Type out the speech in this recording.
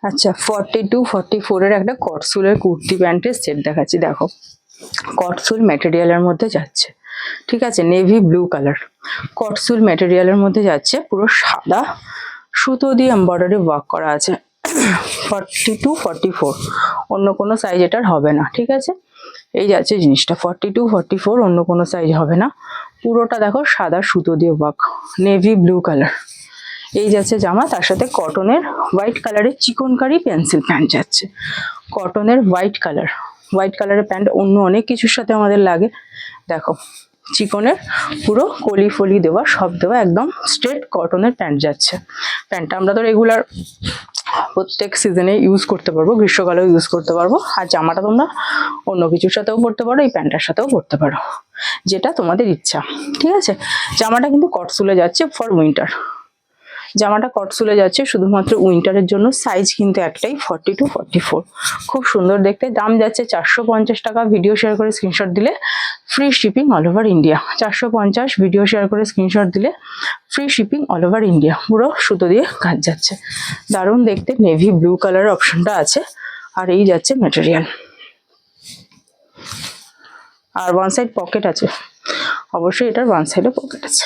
আচ্ছা 42-44 এর একটা কটসুলের কুর্তি প্যান্টের সেট দেখাচ্ছি। দেখো কটসুল ম্যাটেরিয়ালের মধ্যে যাচ্ছে, ঠিক আছে, নেভি ব্লু কালার কটসুল ম্যাটেরিয়ালের মধ্যে যাচ্ছে, পুরো সাদা সুতো দিয়ে এমব্রয়ডারি ওয়ার্ক করা আছে। 42-44, অন্য কোনো সাইজ এটার হবে না, ঠিক আছে। এই যাচ্ছে জিনিসটা 42-44, অন্য কোনো সাইজ হবে না। পুরোটা দেখো সাদা সুতো দিয়ে ওয়ার্ক, নেভি ব্লু কালার। এই যাচ্ছে জামা, তার সাথে কটনের হোয়াইট কালারের চিকনকারি পেন্সিল প্যান্ট যাচ্ছে। কটনের হোয়াইট কালারের প্যান্ট অন্য অনেক কিছুর সাথে আমাদের লাগে। দেখো চিকনের পুরো কলি ফলি দেওয়া, সব দেওয়া, একদম স্ট্রেট কটনের প্যান্ট যাচ্ছে। প্যান্টটা আমরা তো রেগুলার প্রত্যেক সিজনে ইউজ করতে পারবো, গ্রীষ্মকালেও ইউজ করতে পারবো। আর জামাটা তোমরা অন্য কিছুর সাথেও পরতে পারো, এই প্যান্টের সাথেও পরতে পারো, যেটা তোমাদের ইচ্ছা, ঠিক আছে। জামাটা কিন্তু কটসুলে যাচ্ছে ফর উইন্টার, জামাটা কটসুলে যাচ্ছে শুধুমাত্র উইন্টারের জন্য। সাইজ কিন্তু একটাই 42-44, খুব সুন্দর দেখতে। দাম যাচ্ছে 450 টাকা। ভিডিও শেয়ার করে স্ক্রিনশট দিলে free shipping all over India. 450, video share করে স্ক্রিনশট দিলে free shipping all over India. পুরো সুতো দিয়ে কাজ যাচ্ছে, দারুণ দেখতে। নেভি ব্লু কালার অপশনটা আছে, আর এই যাচ্ছে ম্যাটেরিয়াল। আর ওয়ান সাইড পকেট আছে, অবশ্যই এটার ওয়ান সাইডে পকেট আছে।